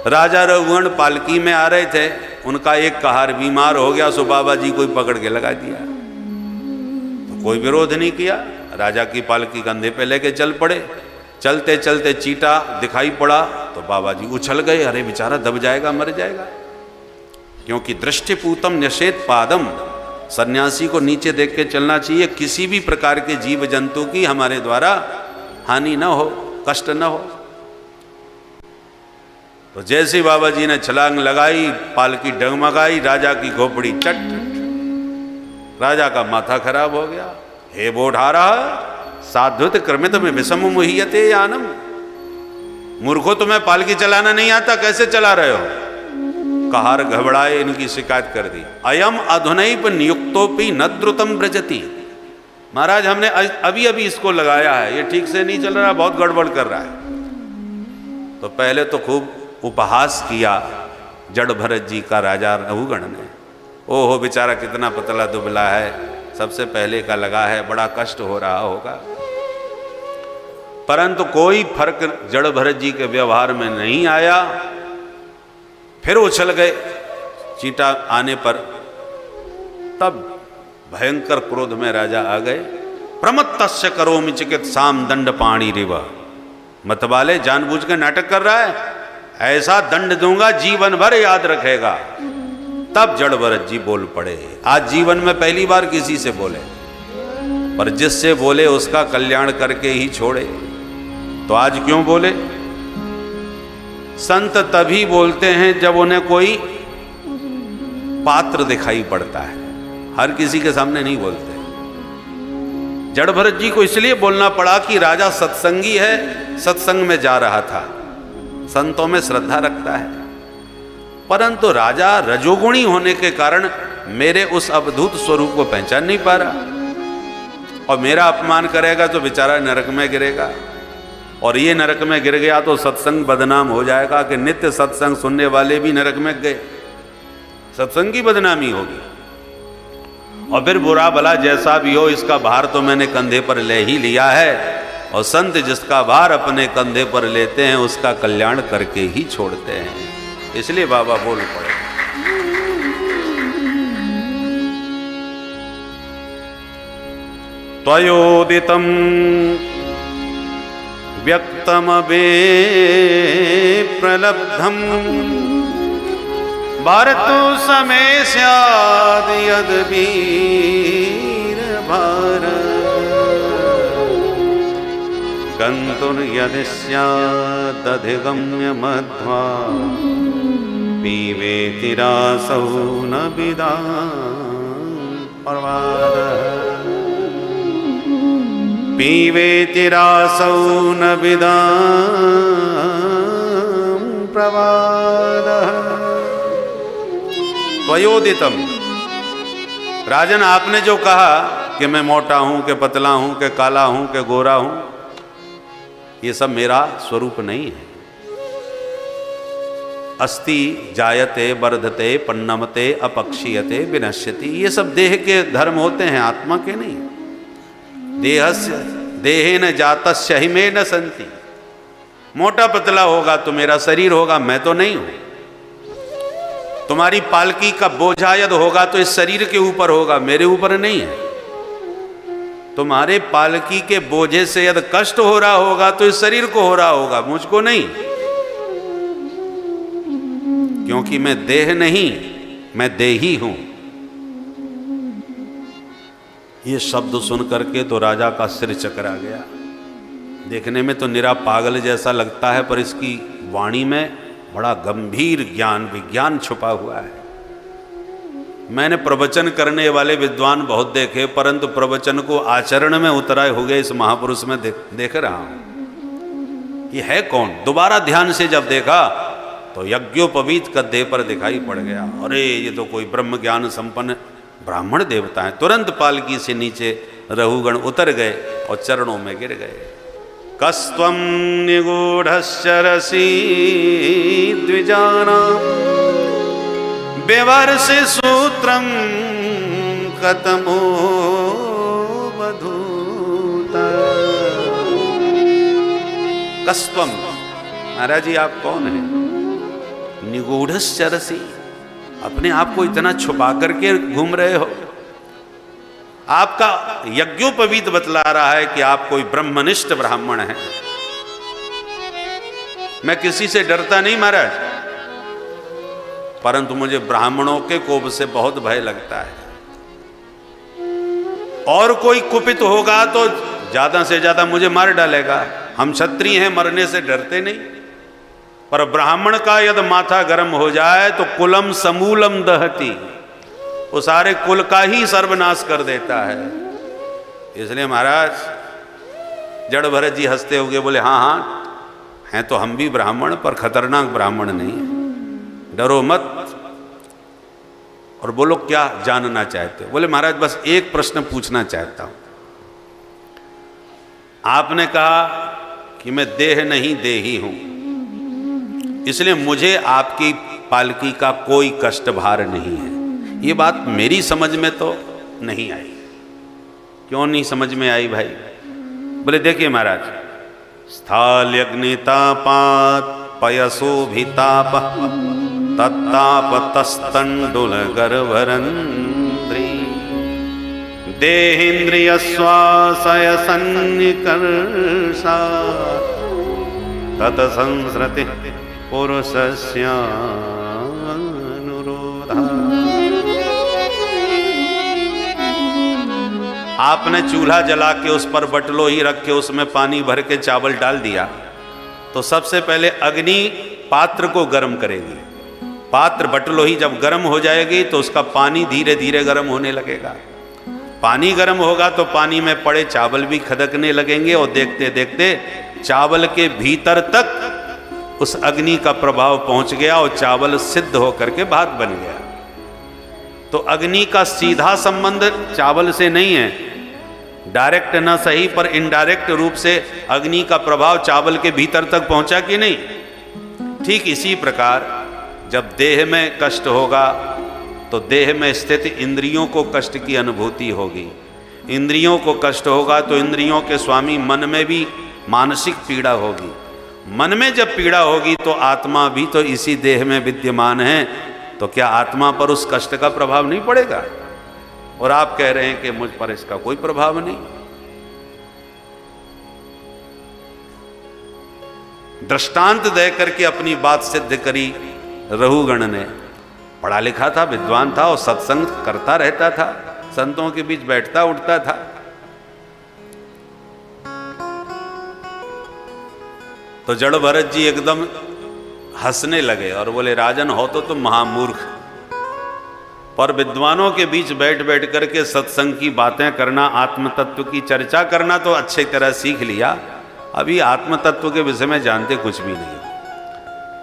राजा रघुगण पालकी में आ रहे थे, उनका एक कहार बीमार हो गया, सो बाबा जी को पकड़ के लगा दिया। तो कोई विरोध नहीं किया, राजा की पालकी कंधे पे लेके चल पड़े। चलते चलते चींटा दिखाई पड़ा तो बाबा जी उछल गए, अरे बेचारा दब जाएगा, मर जाएगा। क्योंकि दृष्टिपूतम न्यसेत पादम, सन्यासी को नीचे देख के चलना चाहिए, किसी भी प्रकार के जीव जंतु की हमारे द्वारा हानि न हो, कष्ट न हो। तो जैसे बाबा जी ने छलांग लगाई, पालकी डगमगाई, राजा की खोपड़ी चट, राजा का माथा खराब हो गया। हे बोढ़ारा साध्वित क्रमित में विषम मुह्यते यानम, मूर्खो तुम्हें पालकी चलाना नहीं आता, कैसे चला रहे हो? कहार घबराए, इनकी शिकायत कर दी। अयम अधुनैव नियुक्तोपि न द्रुतम ब्रजति, महाराज हमने अभी अभी इसको लगाया है, ये ठीक से नहीं चल रहा, बहुत गड़बड़ कर रहा है। तो पहले तो खूब उपहास किया जड़ भरत जी का राजा रघुगण ने, ओहो बेचारा कितना पतला दुबला है, सबसे पहले का लगा है, बड़ा कष्ट हो रहा होगा। परंतु कोई फर्क जड़ भरत जी के व्यवहार में नहीं आया। फिर उछल गए चींटा आने पर, तब भयंकर क्रोध में राजा आ गए। प्रमत्तस्य करोमि चिकित्साम दंड पाणी रिव, मतवाले जानबूझ के नाटक कर रहा है, ऐसा दंड दूंगा जीवन भर याद रखेगा। तब जड़ भरत जी बोल पड़े। आज जीवन में पहली बार किसी से बोले, पर जिससे बोले उसका कल्याण करके ही छोड़े। तो आज क्यों बोले? संत तभी बोलते हैं जब उन्हें कोई पात्र दिखाई पड़ता है, हर किसी के सामने नहीं बोलते। जड़ भरत जी को इसलिए बोलना पड़ा कि राजा सत्संगी है, सत्संग में जा रहा था, संतों में श्रद्धा रखता है, परंतु राजा रजोगुणी होने के कारण मेरे उस अवधूत स्वरूप को पहचान नहीं पा रहा, और मेरा अपमान करेगा तो बेचारा नरक में गिरेगा, और ये नरक में गिर गया तो सत्संग बदनाम हो जाएगा कि नित्य सत्संग सुनने वाले भी नरक में गए, सत्संग की बदनामी होगी। और फिर बुरा भला जैसा भी हो, इसका भार तो मैंने कंधे पर ले ही लिया है, और संत जिसका भार अपने कंधे पर लेते हैं उसका कल्याण करके ही छोड़ते हैं। इसलिए बाबा बोल पड़े। त्वयोदितं व्यक्तमवे प्रलब्धं भारतो समय स्याद् यद् वीर गन्तुर्यदि स्यादधिगम्य मध्वा पीवेति रासौ न विदां प्रवादः पीवेति रासौ न विदां प्रवादः। त्वयोदितम, राजन आपने जो कहा कि मैं मोटा हूं, कि पतला हूं, कि काला हूं, कि गोरा हूं, ये सब मेरा स्वरूप नहीं है। अस्ति जायते वर्धते पन्नमते अपक्षीयते विनश्यति, ये सब देह के धर्म होते हैं, आत्मा के नहीं। देहस्य देहेन जातस्य हिमेन संति, मोटा पतला होगा तो मेरा शरीर होगा, मैं तो नहीं हूं। तुम्हारी पालकी का बोझा यदि होगा तो इस शरीर के ऊपर होगा, मेरे ऊपर नहीं है। तुम्हारे पालकी के बोझे से यदि कष्ट हो रहा होगा तो इस शरीर को हो रहा होगा, मुझको नहीं, क्योंकि मैं देह नहीं, मैं देही हूं। ये शब्द सुन करके तो राजा का सिर चकरा गया। देखने में तो निरा पागल जैसा लगता है, पर इसकी वाणी में बड़ा गंभीर ज्ञान विज्ञान छुपा हुआ है। मैंने प्रवचन करने वाले विद्वान बहुत देखे, परंतु प्रवचन को आचरण में उतराए हुए इस महापुरुष में देख रहा हूं। ये है कौन? दोबारा ध्यान से जब देखा तो यज्ञोपवीत कंधे पर दिखाई पड़ गया। अरे ये तो कोई ब्रह्म ज्ञान संपन्न ब्राह्मण देवता है। तुरंत पालकी से नीचे रघुगण उतर गए और चरणों में गिर गए। कस्त्वं निगूढ़श्चरसि द्विजानां विवर्षि सूत्रं कतमो वधूता। कस्त्वं, महाराज जी आप कौन हैं? निगूढ़श्चरसी, अपने आप को इतना छुपा करके घूम रहे हो। आपका यज्ञोपवीत बतला रहा है कि आप कोई ब्रह्मनिष्ठ ब्राह्मण हैं। मैं किसी से डरता नहीं महाराज, परंतु मुझे ब्राह्मणों के कोप से बहुत भय लगता है। और कोई कुपित होगा तो ज्यादा से ज्यादा मुझे मार डालेगा। हम क्षत्रिय हैं, मरने से डरते नहीं, पर ब्राह्मण का यदि माथा गर्म हो जाए तो कुलम समूलम दहती, वो सारे कुल का ही सर्वनाश कर देता है। इसलिए महाराज जड़ भरत जी हंसते हुए बोले, हाँ हाँ हैं तो हम भी ब्राह्मण, पर खतरनाक ब्राह्मण नहीं, डरो मत। और बोलो क्या जानना चाहते हो? बोले महाराज बस एक प्रश्न पूछना चाहता हूं। आपने कहा कि मैं देह नहीं देही हूं, इसलिए मुझे आपकी पालकी का कोई कष्ट भार नहीं है। ये बात मेरी समझ में तो नहीं आई। क्यों नहीं समझ में आई भाई? बोले देखिए महाराज, स्थाल्यग्नितापात पयसोभिताप तत्तापतस्तंडुल गर्भरंद्री देहेन्द्रिय स्वासय सन्निकर्षा तत्संसृति पुरुषस्यानुरोधा। आपने चूल्हा जला के उस पर बटलो ही रख के उसमें पानी भर के चावल डाल दिया तो सबसे पहले अग्नि पात्र को गर्म करेगी। पात्र बटलो ही जब गर्म हो जाएगी तो उसका पानी धीरे धीरे गर्म होने लगेगा। पानी गर्म होगा तो पानी में पड़े चावल भी खदकने लगेंगे और देखते देखते चावल के भीतर तक उस अग्नि का प्रभाव पहुंच गया और चावल सिद्ध होकर के भात बन गया। तो अग्नि का सीधा संबंध चावल से नहीं है, डायरेक्ट ना सही पर इनडायरेक्ट रूप से अग्नि का प्रभाव चावल के भीतर तक पहुंचा कि नहीं। ठीक इसी प्रकार जब देह में कष्ट होगा तो देह में स्थित इंद्रियों को कष्ट की अनुभूति होगी। इंद्रियों को कष्ट होगा तो इंद्रियों के स्वामी मन में भी मानसिक पीड़ा होगी। मन में जब पीड़ा होगी तो आत्मा भी तो इसी देह में विद्यमान है, तो क्या आत्मा पर उस कष्ट का प्रभाव नहीं पड़ेगा? और आप कह रहे हैं कि मुझ पर इसका कोई प्रभाव नहीं। दृष्टांत दे करके अपनी बात सिद्ध करी रहुगण ने। पढ़ा लिखा था, विद्वान था और सत्संग करता रहता था, संतों के बीच बैठता उठता था। तो जड़ भरत जी एकदम हंसने लगे और बोले, राजन हो तो तुम महामूर्ख, पर विद्वानों के बीच बैठ बैठ करके सत्संग की बातें करना, आत्म तत्व की चर्चा करना तो अच्छी तरह सीख लिया, अभी आत्म तत्व के विषय में जानते कुछ भी नहीं।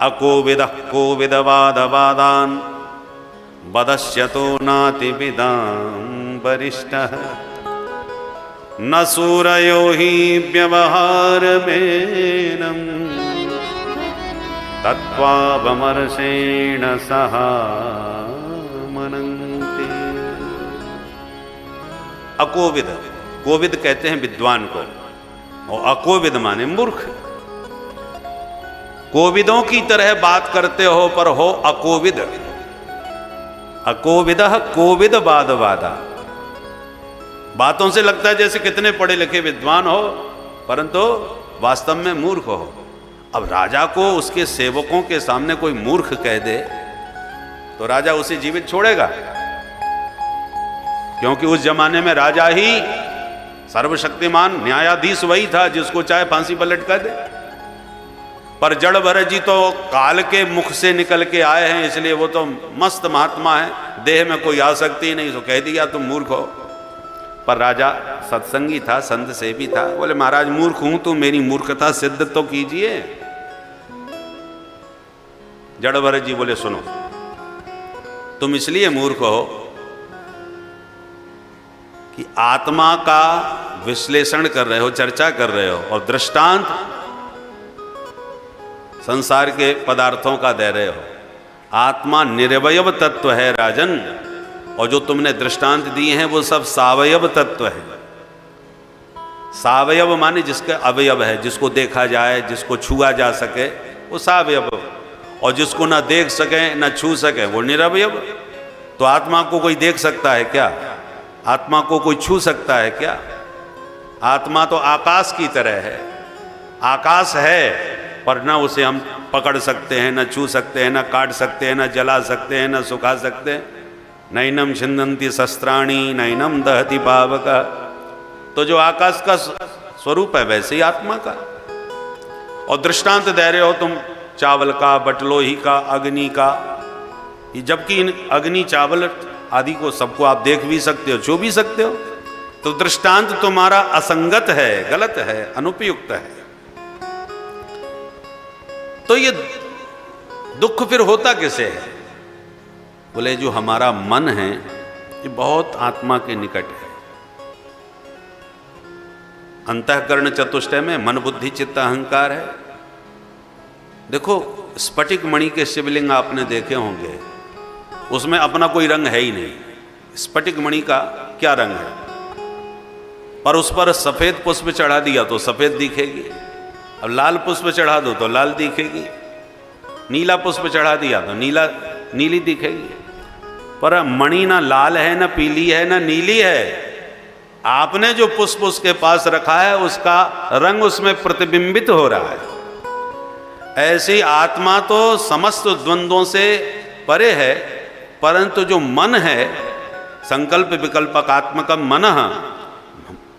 अकोविद कोविदवादवादान बदश्यतो नाति विदां वरिष्ठः न सूरयो हि व्यवहारमेनं तत्त्वावमर्षेण सह मनन्ति। अकोविद, कोविद कहते हैं विद्वान को, और अकोविद माने मूर्ख। कोविदों की तरह बात करते हो पर हो अकोविद। अकोविदः कोविद वादवादा। बातों से लगता है जैसे कितने पढ़े लिखे विद्वान हो, परंतु वास्तव में मूर्ख हो। अब राजा को उसके सेवकों के सामने कोई मूर्ख कह दे तो राजा उसे जीवित छोड़ेगा? क्योंकि उस जमाने में राजा ही सर्वशक्तिमान न्यायाधीश वही था जिसको चाहे फांसी पर लटका दे। पर जड़ भरत जी तो काल के मुख से निकल के आए हैं, इसलिए वो तो मस्त महात्मा है, देह में कोई आसक्ति नहीं, तो कह दिया तुम मूर्ख हो। पर राजा सत्संगी था, संत सेवी था, बोले महाराज मूर्ख हूं तो मेरी मूर्खता सिद्ध तो कीजिए। जड़ भरत जी बोले सुनो, तुम इसलिए मूर्ख हो कि आत्मा का विश्लेषण कर रहे हो, चर्चा कर रहे हो, और दृष्टांत संसार के पदार्थों का दे रहे हो। आत्मा निरवयव तत्व है राजन, और जो तुमने दृष्टांत दिए हैं वो सब सावयव तत्व है। सावयव माने जिसके अवयव है, जिसको देखा जाए, जिसको छुआ जा सके, वो सावयव। और जिसको ना देख सकें ना छू सकें वो निरवयव। तो आत्मा को कोई देख सकता है क्या? आत्मा को कोई छू सकता है क्या? आत्मा तो आकाश की तरह है। आकाश है पर ना उसे हम पकड़ सकते हैं, ना छू सकते हैं, ना काट सकते हैं, ना जला सकते हैं, ना सुखा सकते हैं। नैनम छिन्दन्ति शस्त्राणि नैनम दहति पावक। तो जो आकाश का स्वरूप है वैसे ही आत्मा का। और दृष्टांत दे रहे हो तुम चावल का, बटलोही का, अग्नि का, जबकि इन अग्नि चावल आदि को सबको आप देख भी सकते हो, छू भी सकते हो। तो दृष्टांत तुम्हारा असंगत है, गलत है, अनुपयुक्त है। तो ये दुख फिर होता कैसे है? बोले जो हमारा मन है ये बहुत आत्मा के निकट है। अंतःकरण चतुष्टय में मन, बुद्धि, चित्त, अहंकार है। देखो स्फटिक मणि के शिवलिंग आपने देखे होंगे, उसमें अपना कोई रंग है ही नहीं। स्फटिक मणि का क्या रंग है? पर उस पर सफेद पुष्प चढ़ा दिया तो सफेद दिखेगी, अब लाल पुष्प चढ़ा दो तो लाल दिखेगी, नीला पुष्प चढ़ा दिया तो नीली दिखेगी। पर मणि ना लाल है, ना पीली है, ना नीली है। आपने जो पुष्प उसके पास रखा है उसका रंग उसमें प्रतिबिंबित हो रहा है। ऐसी आत्मा तो समस्त द्वंद्वों से परे है, परंतु जो मन है संकल्प विकल्पकात्मक मन,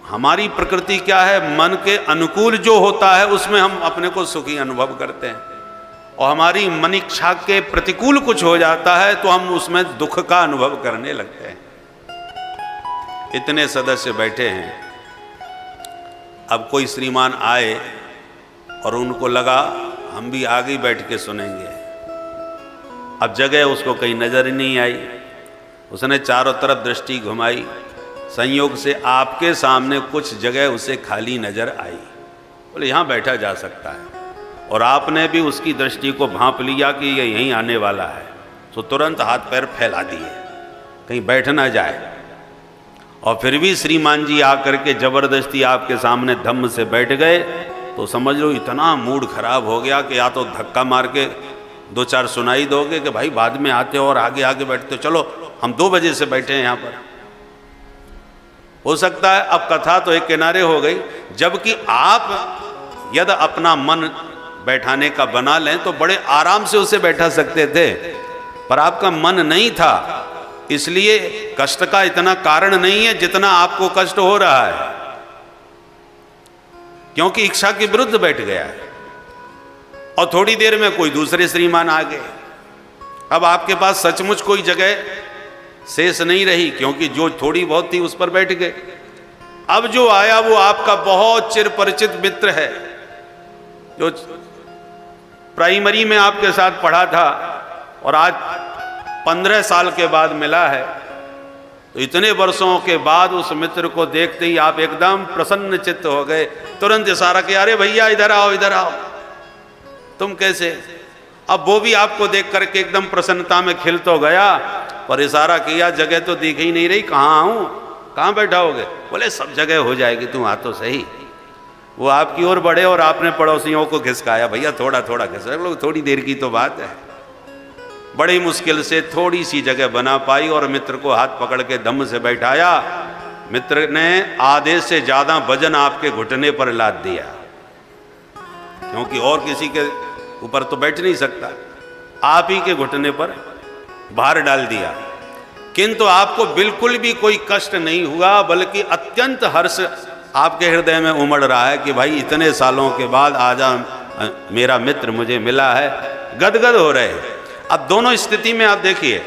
हमारी प्रकृति क्या है? मन के अनुकूल जो होता है उसमें हम अपने को सुखी अनुभव करते हैं, और हमारी मन इच्छा के प्रतिकूल कुछ हो जाता है तो हम उसमें दुख का अनुभव करने लगते हैं। इतने सदस्य बैठे हैं, अब कोई श्रीमान आए और उनको लगा हम भी आगे बैठ के सुनेंगे। अब जगह उसको कहीं नजर नहीं आई, उसने चारों तरफ दृष्टि घुमाई, संयोग से आपके सामने कुछ जगह उसे खाली नजर आई। बोले यहाँ बैठा जा सकता है, और आपने भी उसकी दृष्टि को भांप लिया कि ये यहीं आने वाला है, तो तुरंत हाथ पैर फैला दिए कहीं बैठ ना जाए। और फिर भी श्रीमान जी आकर के जबरदस्ती आपके सामने धम्म से बैठ गए, तो समझ लो इतना मूड खराब हो गया कि या तो धक्का मार के दो चार सुनाई दोगे कि भाई बाद में आते हो और आगे आगे बैठते हो, चलो हम 2 बजे से बैठे हैं यहाँ पर। हो सकता है अब कथा तो एक किनारे हो गई, जबकि आप यदि अपना मन बैठाने का बना लें तो बड़े आराम से उसे बैठा सकते थे, पर आपका मन नहीं था, इसलिए कष्ट का इतना कारण नहीं है जितना आपको कष्ट हो रहा है, क्योंकि इच्छा के विरुद्ध बैठ गया है। और थोड़ी देर में कोई दूसरे श्रीमान आ गए, अब आपके पास सचमुच कोई जगह शेष नहीं रही, क्योंकि जो थोड़ी बहुत थी उस पर बैठ गए। अब जो आया वो आपका बहुत चिर परिचित मित्र है, जो प्राइमरी में आपके साथ पढ़ा था और आज 15 साल के बाद मिला है। तो इतने वर्षों के बाद उस मित्र को देखते ही आप एकदम प्रसन्न चित्त हो गए, तुरंत इशारा किया, अरे भैया इधर आओ इधर आओ, तुम कैसे? अब वो भी आपको देख करके एकदम प्रसन्नता में खिल तो गया, पर इशारा किया, जगह तो दिख ही नहीं रही, कहाँ आऊँ, कहाँ बैठाओगे? बोले सब जगह हो जाएगी, तुम आ तो सही। वो आपकी ओर बढ़े और आपने पड़ोसियों को खिसकाया, भैया थोड़ा थोड़ा खिसक लो, थोड़ी देर की तो बात है। बड़ी मुश्किल से थोड़ी सी जगह बना पाई और मित्र को हाथ पकड़ के दम से बैठाया। मित्र ने आधे से ज़्यादा वजन आपके घुटने पर लाद दिया, क्योंकि और किसी के ऊपर तो बैठ नहीं सकता, आप ही के घुटने पर भार डाल दिया। किंतु आपको बिल्कुल भी कोई कष्ट नहीं हुआ, बल्कि अत्यंत हर्ष आपके हृदय में उमड़ रहा है कि भाई इतने सालों के बाद आज मेरा मित्र मुझे मिला है, गदगद हो रहे। अब दोनों स्थिति में आप देखिए,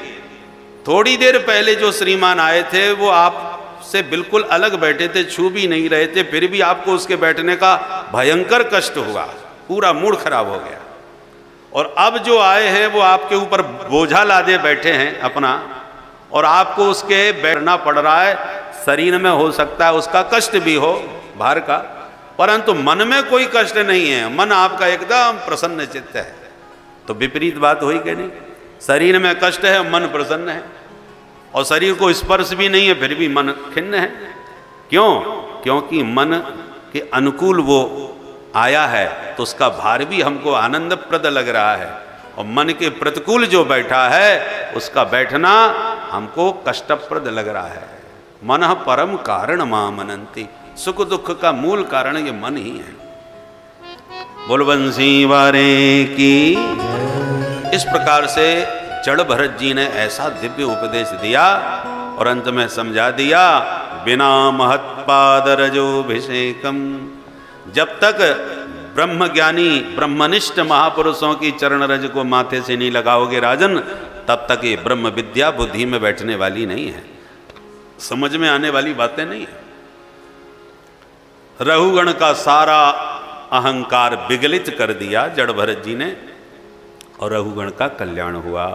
थोड़ी देर पहले जो श्रीमान आए थे वो आपसे बिल्कुल अलग बैठे थे, छू भी नहीं रहे थे, फिर भी आपको उसके बैठने का भयंकर कष्ट हुआ, पूरा मूड खराब हो गया। और अब जो आए हैं वो आपके ऊपर बोझा लादे बैठे हैं अपना, और आपको उसके बैठना पड़ रहा है। शरीर में हो सकता है उसका कष्ट भी हो, भार का, परंतु मन में कोई कष्ट नहीं है, मन आपका एकदम प्रसन्न चित्त है। तो विपरीत बात हुई कि नहीं? शरीर में कष्ट है, मन प्रसन्न है, और शरीर को स्पर्श भी नहीं है, फिर भी मन खिन्न है। क्यों? क्योंकि मन के अनुकूल वो आया है, तो उसका भार भी हमको आनंदप्रद लग रहा है। और मन के प्रतिकूल जो बैठा है उसका बैठना हमको कष्टप्रद लग रहा है। मन परम कारण मामनंती, सुख दुख का मूल कारण ये मन ही है। बोल बंसी वारे की। इस प्रकार से जड़ भरत जी ने ऐसा दिव्य उपदेश दिया और अंत में समझा दिया, बिना महत्पाद रजोभिषेकम। जब तक ब्रह्मज्ञानी ब्रह्मनिष्ठ महापुरुषों की चरण रज को माथे से नहीं लगाओगे राजन, तब तक ये ब्रह्म विद्या बुद्धि में बैठने वाली नहीं है, समझ में आने वाली बातें नहीं है। रहुगण का सारा अहंकार विगलित कर दिया जड़ भरत जी ने और रहुगण का कल्याण हुआ।